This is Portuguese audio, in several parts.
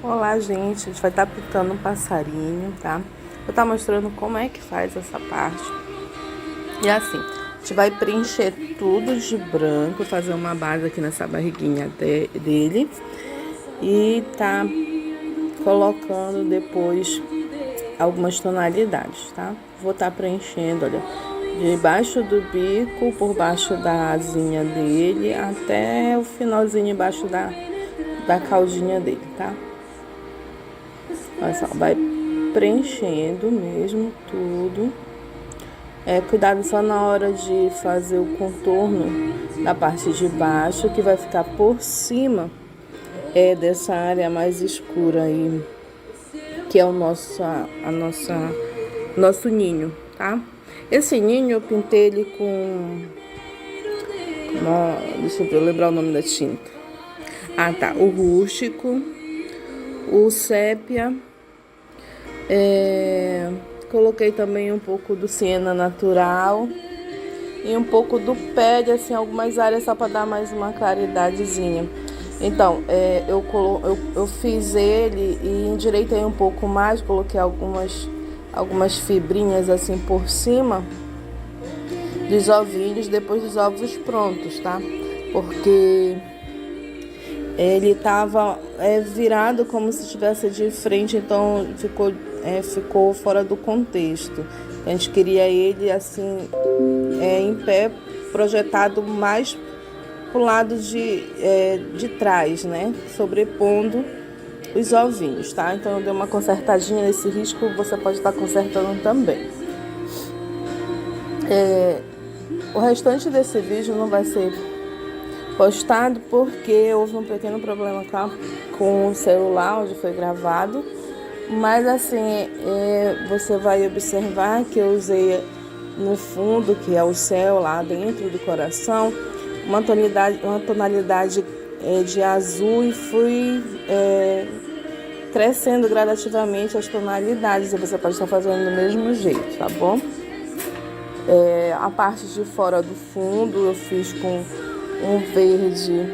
Olá, gente. A gente vai estar pintando um passarinho, tá? Vou estar mostrando como é que faz essa parte. E assim, a gente vai preencher tudo de branco, fazer uma base aqui nessa barriguinha dele. E tá colocando depois algumas tonalidades, tá? Vou estar preenchendo, olha, debaixo do bico, por baixo da asinha dele, até o finalzinho embaixo da caudinha dele, tá? Olha só, vai preenchendo mesmo tudo. Cuidado só na hora de fazer o contorno da parte de baixo, que vai ficar por cima dessa área mais escura aí, que é o nosso ninho, tá? Esse ninho eu pintei ele com... deixa eu lembrar o nome da tinta. Ah, tá. O rústico, o sépia, coloquei também um pouco do siena natural e um pouco do pele, assim, algumas áreas só para dar mais uma claridadezinha. Então, eu fiz ele e endireitei um pouco mais, coloquei algumas fibrinhas assim por cima dos ovinhos, depois dos ovos prontos, tá? Porque ele tava virado como se estivesse de frente, então ficou fora do contexto. A gente queria ele assim, em pé, projetado mais pro lado de trás, né? Sobrepondo os ovinhos, tá? Então eu dei uma consertadinha nesse risco, você pode estar consertando também. O restante desse vídeo não vai ser postado porque houve um pequeno problema com o celular onde foi gravado, mas assim, você vai observar que eu usei no fundo, que é o céu lá dentro do coração, uma tonalidade de azul, e fui crescendo gradativamente as tonalidades, e você pode estar fazendo do mesmo jeito, tá bom? A parte de fora do fundo eu fiz com um verde,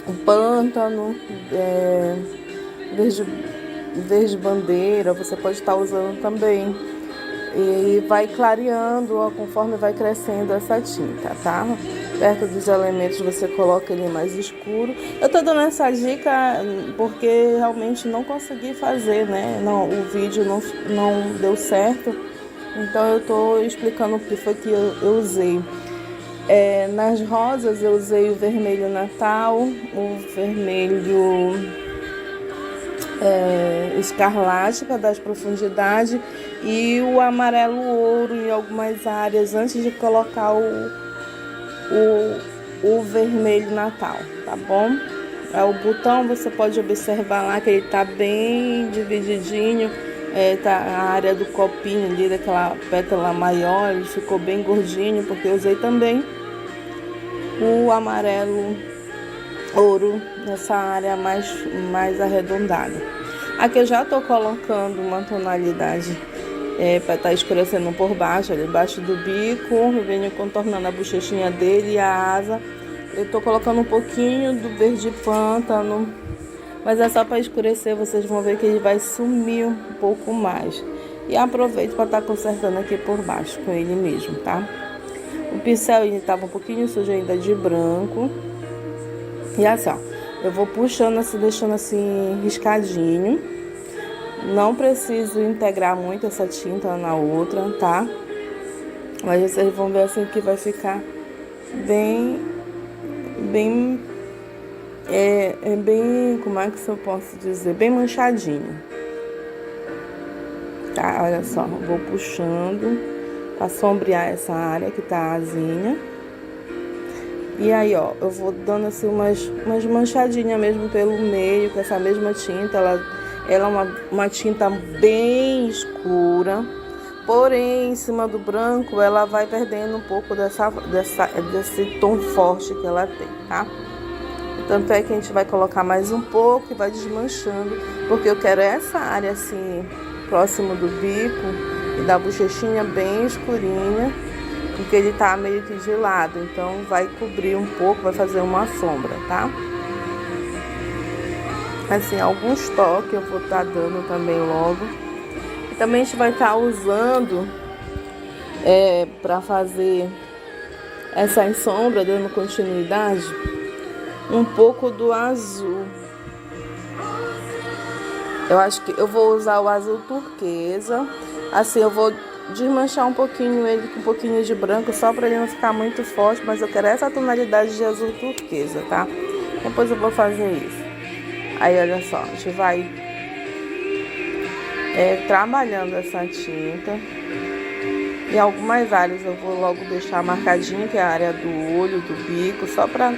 um pântano, verde bandeira, você pode estar usando também. E vai clareando conforme vai crescendo essa tinta, tá? Perto dos elementos você coloca ele mais escuro. Eu tô dando essa dica porque realmente não consegui fazer, né? O vídeo não deu certo. Então eu tô explicando o que foi que eu usei. Nas rosas eu usei o vermelho natal, o vermelho escarlate para dar profundidade e o amarelo ouro em algumas áreas antes de colocar o vermelho natal, tá bom? O botão você pode observar lá que ele tá bem divididinho, tá a área do copinho ali, daquela pétala maior, ele ficou bem gordinho porque eu usei também o amarelo ouro nessa área mais arredondada. Aqui eu já estou colocando uma tonalidade para estar escurecendo por baixo, ali embaixo do bico, eu venho contornando a bochechinha dele e a asa. Eu estou colocando um pouquinho do verde pântano, mas é só para escurecer, vocês vão ver que ele vai sumir um pouco mais. E aproveito para estar consertando aqui por baixo com ele mesmo, tá? O pincel estava um pouquinho sujo ainda de branco. E assim, ó, eu vou puxando assim, deixando assim riscadinho. Não preciso integrar muito essa tinta na outra, tá? Mas vocês vão ver assim que vai ficar bem, como é que eu posso dizer? Bem manchadinho. Tá, olha só, vou puxando para sombrear essa área que tá a asinha. E aí, ó, eu vou dando assim umas manchadinhas mesmo pelo meio com essa mesma tinta. Ela é uma tinta bem escura, porém em cima do branco ela vai perdendo um pouco desse tom forte que ela tem, tá? Tanto é que a gente vai colocar mais um pouco e vai desmanchando, porque eu quero essa área assim, próximo do bico e da bochechinha bem escurinha, porque ele tá meio que de lado, então vai cobrir um pouco, vai fazer uma sombra, tá? assim, alguns toques eu vou estar dando também logo. E também a gente vai estar usando para fazer essas sombras, dando continuidade, um pouco do azul. Eu acho que eu vou usar o azul turquesa. Assim, eu vou desmanchar um pouquinho ele com um pouquinho de branco, só para ele não ficar muito forte, mas eu quero essa tonalidade de azul turquesa, tá? Depois eu vou fazer isso. Aí, olha só, a gente vai trabalhando essa tinta. Em algumas áreas eu vou logo deixar marcadinho, que é a área do olho, do bico, só para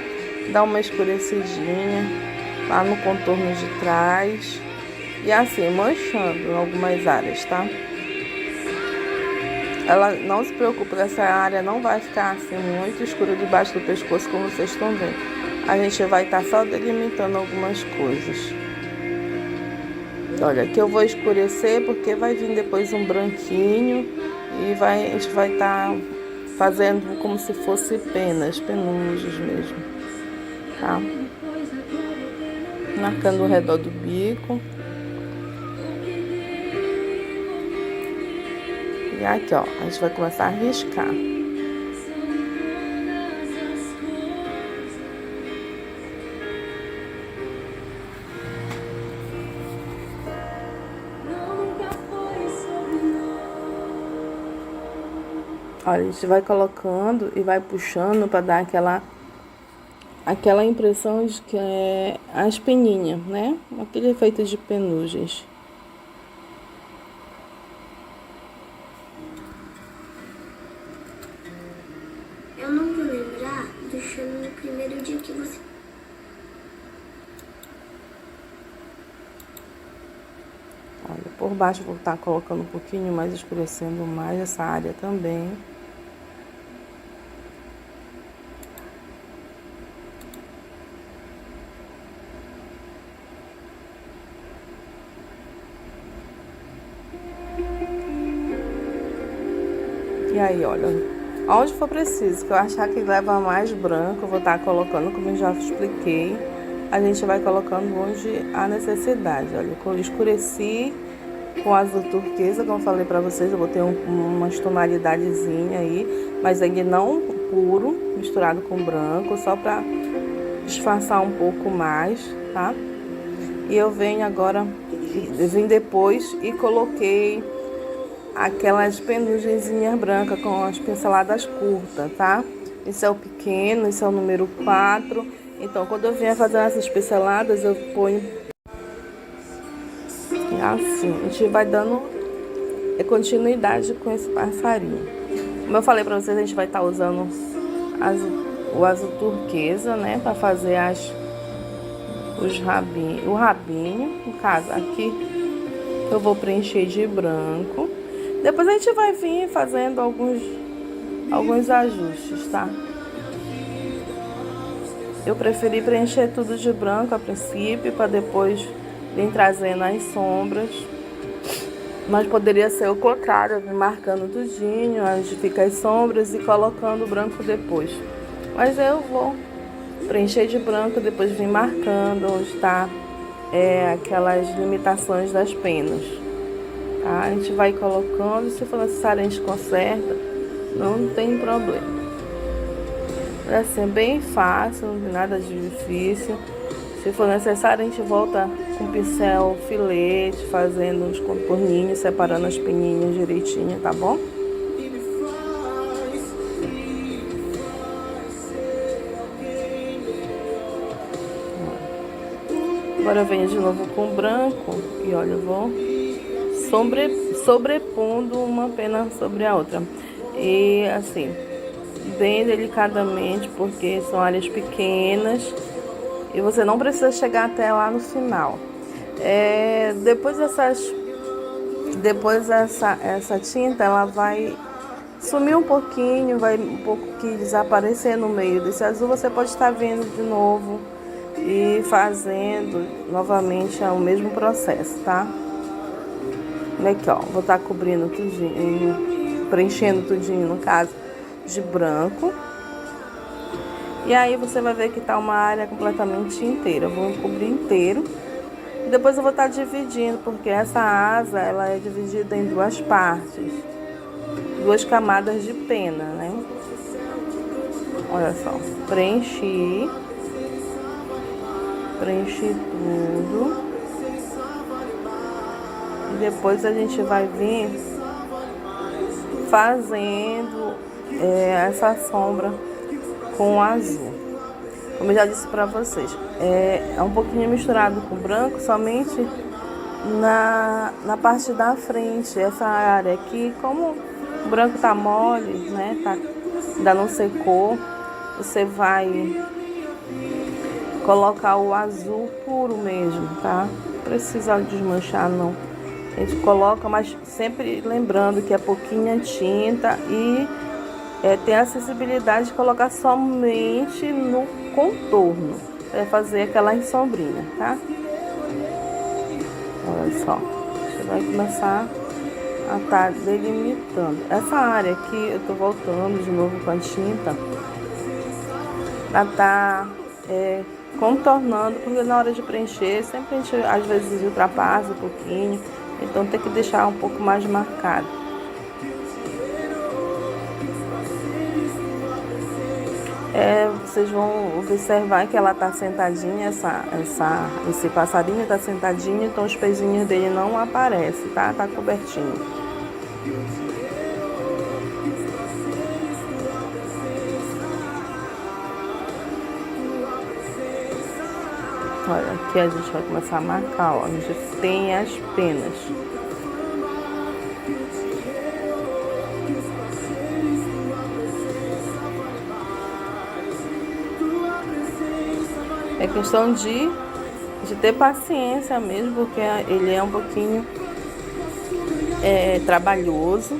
dar uma escurecidinha lá no contorno de trás. E assim, manchando em algumas áreas, tá? Ela não se preocupe, essa área não vai ficar assim muito escura debaixo do pescoço, como vocês estão vendo. A gente vai estar só delimitando algumas coisas. Olha, aqui eu vou escurecer porque vai vir depois um branquinho e a gente vai estar fazendo como se fosse penugem mesmo, tá? Marcando o redor do bico. E aqui, ó, a gente vai começar a riscar. Olha, a gente vai colocando e vai puxando para dar aquela impressão de que é as peninhas, né? Aquele efeito de penugens. Eu não vou lembrar do chame no primeiro dia que você... Olha, por baixo eu vou estar colocando um pouquinho mais, escurecendo mais essa área também. E aí, olha, onde for preciso, que eu achar que leva mais branco, eu vou estar colocando, como eu já expliquei. A gente vai colocando onde há necessidade. Olha, eu escureci com azul turquesa, como eu falei pra vocês, eu botei umas tonalidadezinha aí, mas ainda não puro, misturado com branco, só pra disfarçar um pouco mais, tá? E eu venho agora, vim depois e coloquei aquelas penugenzinhas brancas com as pinceladas curtas, tá? Esse é o pequeno, esse é o número 4. Então, quando eu vier fazer essas pinceladas, eu ponho assim. A gente vai dando continuidade com esse passarinho. Como eu falei pra vocês, a gente vai estar usando o azul turquesa, né? Pra fazer o rabinho. No caso, aqui eu vou preencher de branco. Depois a gente vai vir fazendo alguns ajustes, tá? Eu preferi preencher tudo de branco a princípio, para depois vir trazendo as sombras. Mas poderia ser o contrário, vir marcando tudinho, onde fica as sombras e colocando o branco depois. Mas eu vou preencher de branco, depois vir marcando onde está aquelas limitações das penas. Tá? A gente vai colocando, se for necessário a gente conserta, não tem problema. Assim, é bem fácil, não tem nada de difícil. Se for necessário a gente volta com pincel filete, fazendo uns contorninhos, separando as peninhas direitinho, tá bom? Agora eu venho de novo com branco e olha, eu vou sobrepondo uma pena sobre a outra. E assim, bem delicadamente, porque são áreas pequenas e você não precisa chegar até lá no final. Depois essa tinta, ela vai sumir um pouquinho, vai um pouco que desaparecer no meio desse azul. Você pode estar vendo de novo e fazendo novamente o mesmo processo, tá? Aqui, ó, vou estar cobrindo tudinho, preenchendo tudinho, no caso, de branco. E aí você vai ver que tá uma área completamente inteira. Eu vou cobrir inteiro E depois eu vou estar dividindo, porque essa asa ela é dividida em duas partes, duas camadas de pena, né? Olha só, preenchi tudo. E depois a gente vai vir fazendo essa sombra com azul. Como eu já disse para vocês, é um pouquinho misturado com branco, somente na parte da frente. Essa área aqui, como o branco tá mole, né, ainda não secou, você vai colocar o azul puro mesmo, tá? Não precisa desmanchar não. A gente coloca, mas sempre lembrando que é pouquinha tinta e tem a acessibilidade de colocar somente no contorno, para fazer aquela sombrinha, tá? Olha só, você vai começar a estar delimitando. Essa área aqui, eu tô voltando de novo com a tinta, para estar contornando, porque na hora de preencher, sempre a gente às vezes ultrapassa um pouquinho, então tem que deixar um pouco mais marcado. Vocês vão observar que ela está sentadinha, esse passarinho está sentadinho, então os pezinhos dele não aparecem, tá? Tá cobertinho. Olha, aqui a gente vai começar a marcar, ó, onde tem as penas. É questão de ter paciência mesmo, porque ele é um pouquinho trabalhoso.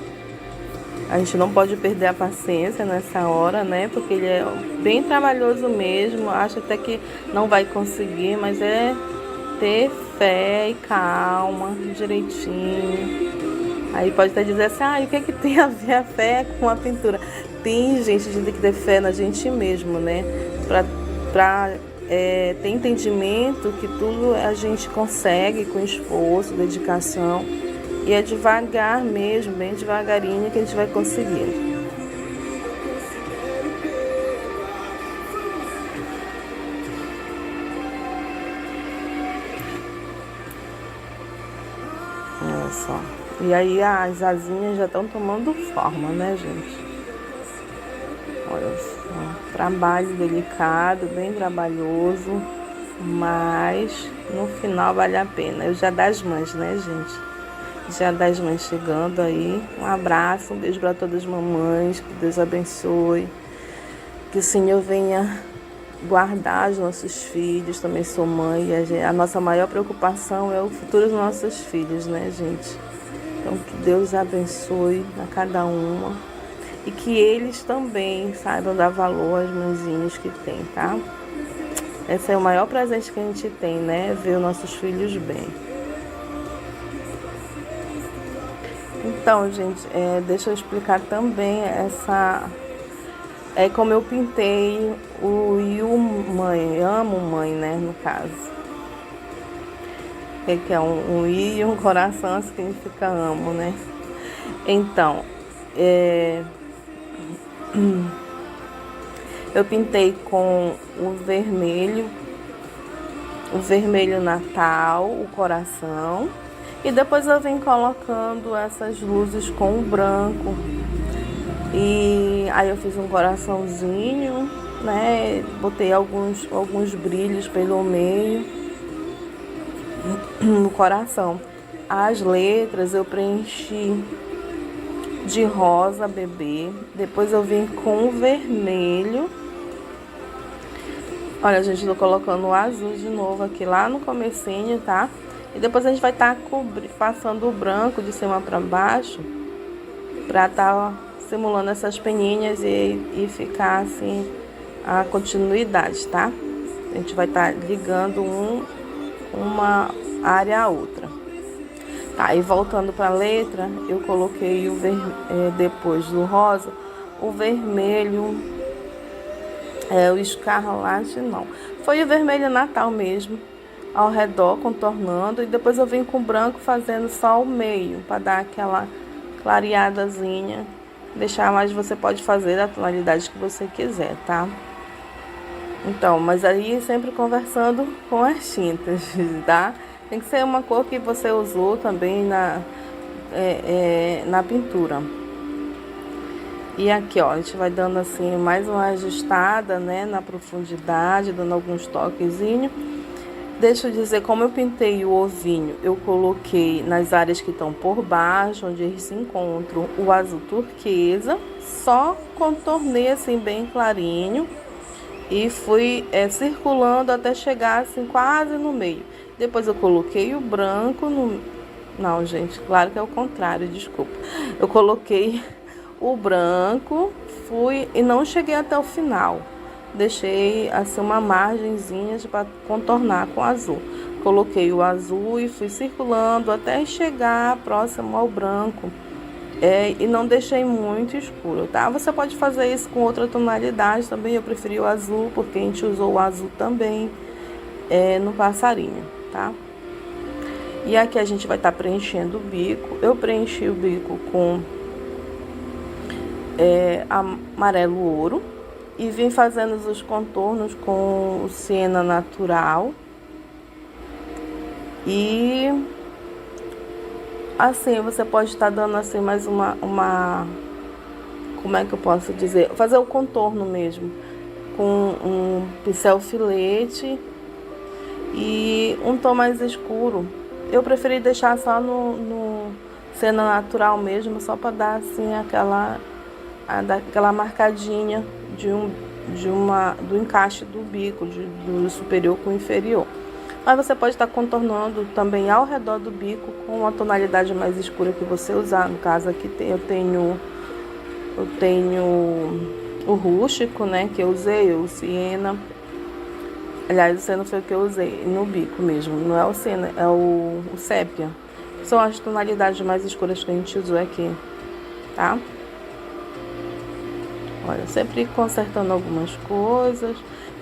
A gente não pode perder a paciência nessa hora, né? Porque ele é bem trabalhoso mesmo. Acho até que não vai conseguir, mas é ter fé e calma, direitinho. Aí pode até dizer assim, o que é que tem a ver a fé com a pintura? Tem, gente, a gente tem que ter fé na gente mesmo, né? Pra ter entendimento que tudo a gente consegue com esforço, dedicação. E é devagar mesmo, bem devagarinho que a gente vai conseguir. Olha só. E aí as asinhas já estão tomando forma, né, gente? Olha só. Trabalho delicado, bem trabalhoso, mas no final vale a pena. Eu já das mães, né, gente? Já das mães chegando aí. Um abraço, um beijo para todas as mamães. Que Deus abençoe. Que o Senhor venha guardar os nossos filhos. Também sou mãe. A nossa maior preocupação é o futuro dos nossos filhos, né, gente? Então, que Deus abençoe a cada uma. E que eles também saibam dar valor às mãezinhas que tem, tá? Esse é o maior presente que a gente tem, né? Ver os nossos filhos bem. Então, gente, deixa eu explicar também como eu pintei o Yu Mãe, amo mãe, né, no caso. Que é um I e um coração, significa amo, né? Então, eu pintei com o vermelho Natal, o coração. E depois eu vim colocando essas luzes com o branco. E aí eu fiz um coraçãozinho, né? Botei alguns brilhos pelo meio no coração. As letras eu preenchi de rosa bebê. Depois eu vim com o vermelho. Olha, gente, tô colocando o azul de novo aqui lá no comecinho, tá? E depois a gente vai estar passando o branco de cima para baixo, para estar simulando essas peninhas e ficar assim a continuidade, tá? A gente vai estar ligando uma área à outra. Tá, e voltando para a letra, eu coloquei depois do rosa, o vermelho, o escarlate não. Foi o vermelho Natal mesmo. ao redor, contornando, e depois eu venho com o branco fazendo só o meio, para dar aquela clareadazinha, deixar mais, você pode fazer da tonalidade que você quiser, tá? Então, mas aí sempre conversando com as tintas, tá? Tem que ser uma cor que você usou também na pintura. E aqui, ó, a gente vai dando assim mais uma ajustada, né, na profundidade, dando alguns toquezinhos. Deixa eu dizer, como eu pintei o ovinho, eu coloquei nas áreas que estão por baixo, onde eles se encontram, o azul turquesa. Só contornei assim bem clarinho e fui circulando até chegar assim quase no meio. Depois eu coloquei o branco no... Não, gente, claro que é o contrário, desculpa. Eu coloquei o branco, fui e não cheguei até o final. Deixei assim uma margenzinha para contornar com o azul. Coloquei o azul e fui circulando até chegar próximo ao branco. E não deixei muito escuro, tá? Você pode fazer isso com outra tonalidade também. Eu preferi o azul porque a gente usou o azul também no passarinho, tá? E aqui a gente vai estar preenchendo o bico. Eu preenchi o bico com amarelo ouro e vim fazendo os contornos com o siena natural. E assim, você pode estar dando assim mais uma como é que eu posso dizer? Fazer o contorno mesmo com um pincel filete e um tom mais escuro. Eu preferi deixar só no siena natural mesmo, só para dar assim aquela marcadinha do encaixe do bico, do superior com o inferior. Mas você pode estar contornando também ao redor do bico com uma tonalidade mais escura que você usar. No caso aqui eu tenho o rústico, né, que eu usei, o siena. Aliás, o siena foi o que eu usei no bico mesmo, não é o siena, é o sépia. São as tonalidades mais escuras que a gente usou aqui, tá? Olha, sempre consertando algumas coisas.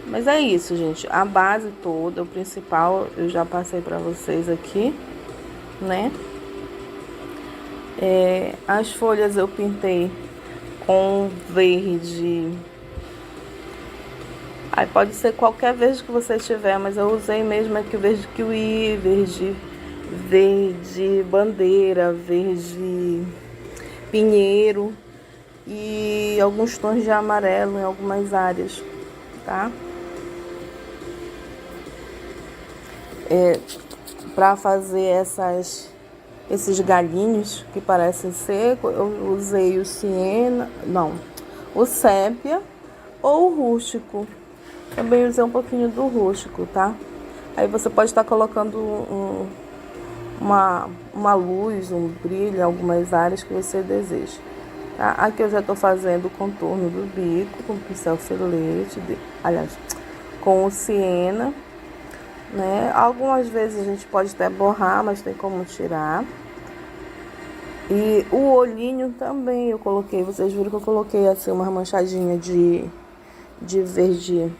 Mas é isso, gente. A base toda, o principal, eu já passei pra vocês aqui, né? As folhas eu pintei com verde. Aí pode ser qualquer verde que você tiver, mas eu usei mesmo aqui o verde kiwi, verde bandeira, verde pinheiro e alguns tons de amarelo em algumas áreas, tá? Para fazer esses galinhos que parecem seco, eu usei o siena, não, o sépia ou o rústico. Também usei um pouquinho do rústico, tá? Aí você pode estar colocando uma luz, um brilho em algumas áreas que você deseja. Tá? Aqui eu já estou fazendo o contorno do bico com o pincel filete, aliás, com o siena, né? Algumas vezes a gente pode até borrar, mas tem como tirar. E o olhinho também eu coloquei, vocês viram que eu coloquei assim uma manchadinha de verde.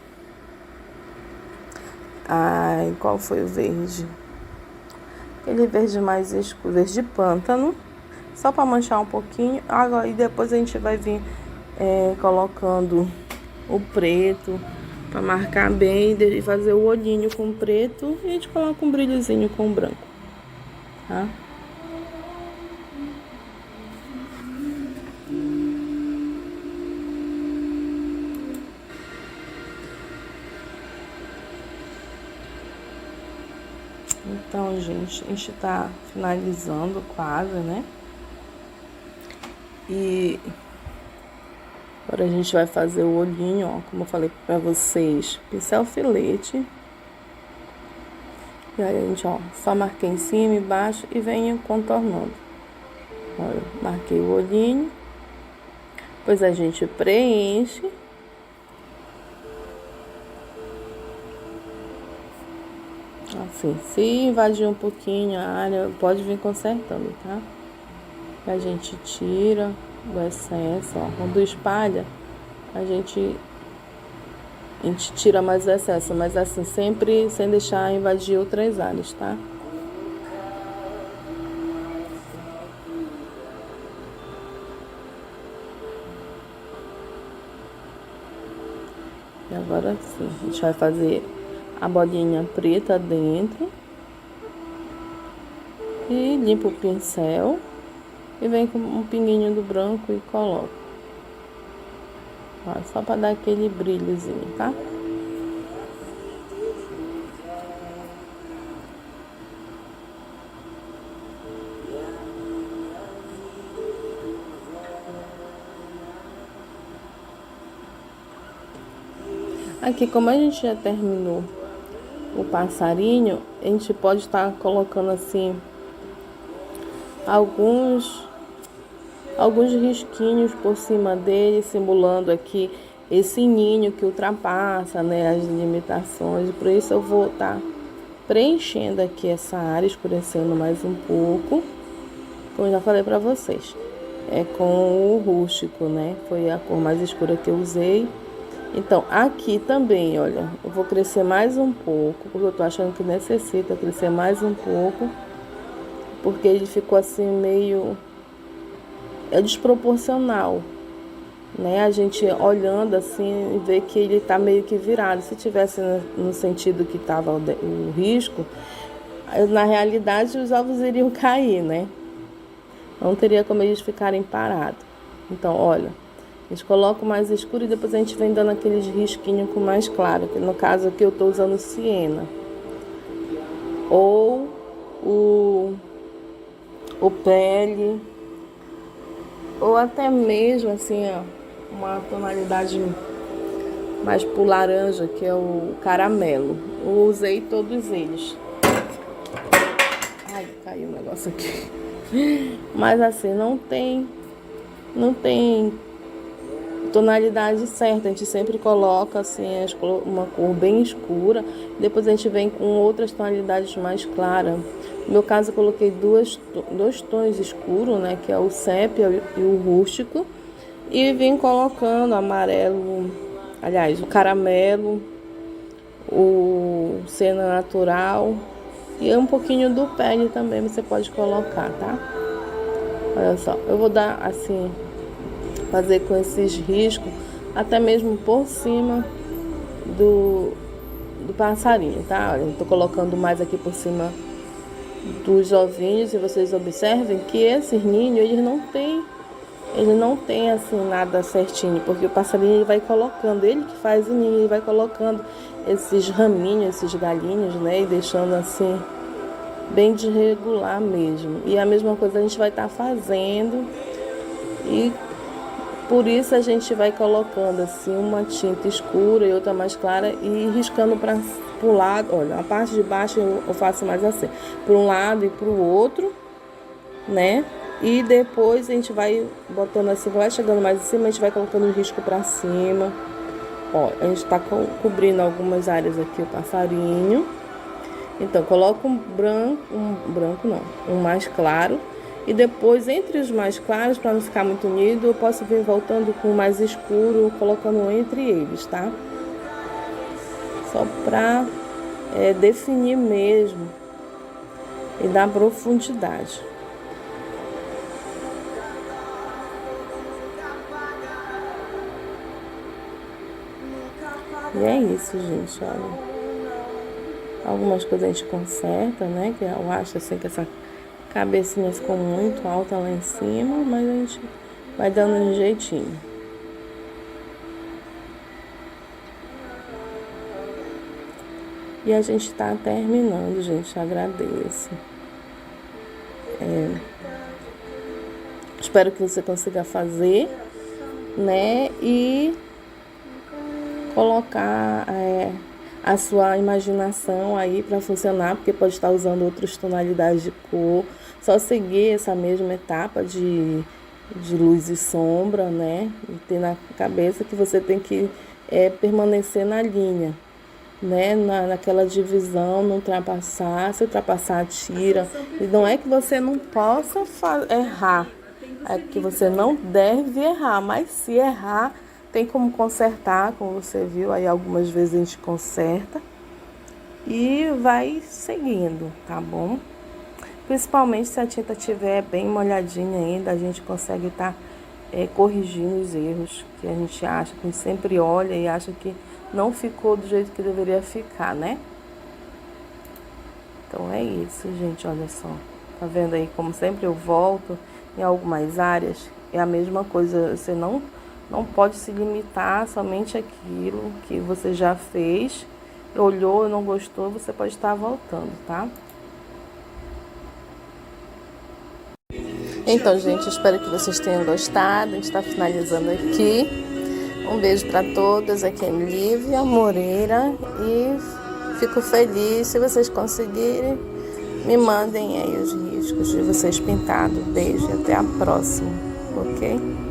Ai, qual foi o verde? Aquele verde mais escuro, verde pântano. Só para manchar um pouquinho. Agora, e depois a gente vai vir colocando o preto para marcar bem e fazer o olhinho com preto. E a gente coloca um brilhozinho com branco, tá? Então, gente, a gente tá finalizando quase, né? E agora a gente vai fazer o olhinho, ó, como eu falei pra vocês, pincel filete. E aí a gente, ó, só marquei em cima e embaixo e venho contornando. Olha, marquei o olhinho. Depois a gente preenche. Assim, se invadir um pouquinho a área, pode vir consertando, tá? A gente tira o excesso, ó. Quando espalha, a gente a gente tira mais o excesso, mas assim, sempre sem deixar invadir outras áreas, tá? E agora sim, a gente vai fazer a bolinha preta dentro. E limpa o pincel. E vem com um pinguinho do branco e coloca. Ó, só para dar aquele brilhozinho, tá? Aqui, como a gente já terminou o passarinho, a gente pode estar colocando assim alguns risquinhos por cima dele, simulando aqui esse ninho que ultrapassa, né, as limitações. Por isso eu vou estar preenchendo aqui essa área, escurecendo mais um pouco, como eu já falei para vocês. É com o rústico, né? Foi a cor mais escura que eu usei. Então, aqui também, olha, eu vou crescer mais um pouco, porque eu tô achando que necessita crescer mais um pouco, porque ele ficou assim meio desproporcional, né? A gente olhando assim, vê que ele tá meio que virado. Se tivesse no sentido que tava o risco, na realidade os ovos iriam cair, né? Não teria como eles ficarem parados. Então, olha, a gente coloca o mais escuro e depois a gente vem dando aqueles risquinhos com mais claro, que no caso aqui eu tô usando siena. Ou o pele, ou até mesmo assim, ó, uma tonalidade mais pro laranja, que é o caramelo. Eu usei todos eles. Ai, caiu o negócio aqui. Mas assim, não tem tonalidade certa. A gente sempre coloca assim uma cor bem escura, depois a gente vem com outras tonalidades mais claras. No meu caso eu coloquei dois tons escuros, né, que é o sépia e o rústico, e vim colocando amarelo, aliás, o caramelo, o siena natural e um pouquinho do pele também você pode colocar, tá? Olha só, eu vou dar assim, fazer com esses riscos, até mesmo por cima do passarinho, tá? Olha, eu tô colocando mais aqui por cima dos ovinhos, e vocês observem que esses ninhos, ele não tem assim nada certinho, porque o passarinho ele vai colocando, ele que faz o ninho, ele vai colocando esses raminhos, esses galinhos, né, e deixando assim bem desregular mesmo. E a mesma coisa a gente vai estar fazendo, e por isso a gente vai colocando assim uma tinta escura e outra mais clara e riscando para o lado. Olha, a parte de baixo eu faço mais assim, para um lado e para o outro, né? E depois a gente vai botando assim, vai chegando mais em cima, a gente vai colocando o risco para cima. Ó, a gente está cobrindo algumas áreas aqui o passarinho. Então, coloco um branco não, um mais claro. E depois, entre os mais claros, para não ficar muito unido, eu posso vir voltando com o mais escuro, colocando entre eles, tá? Só para definir mesmo e dar profundidade. E é isso, gente, olha. Algumas coisas a gente conserta, né? Que eu acho assim que essa cabecinha ficou muito alta lá em cima, mas a gente vai dando um jeitinho. E a gente tá terminando, gente. Agradeço. Espero que você consiga fazer, né? E colocar a sua imaginação aí para funcionar, porque pode estar usando outras tonalidades de cor. Só seguir essa mesma etapa de luz e sombra, né? E ter na cabeça que você tem que permanecer na linha, né? Naquela divisão, não ultrapassar. Se ultrapassar, tira. E não é que você não possa errar, é que você não deve errar, mas se errar, Tem como consertar, como você viu, aí algumas vezes a gente conserta e vai seguindo, tá bom? Principalmente se a tinta estiver bem molhadinha ainda, a gente consegue estar corrigindo os erros que a gente acha, que a gente sempre olha e acha que não ficou do jeito que deveria ficar, né? Então é isso, gente, olha só. Tá vendo aí como sempre eu volto em algumas áreas? É a mesma coisa, você não pode se limitar somente àquilo que você já fez, olhou e não gostou, você pode estar voltando, tá? Então, gente, espero que vocês tenham gostado. A gente está finalizando aqui. Um beijo para todas. Aqui é Lívia Moreira e fico feliz se vocês conseguirem. Me mandem aí os riscos de vocês pintados. Beijo e até a próxima, ok?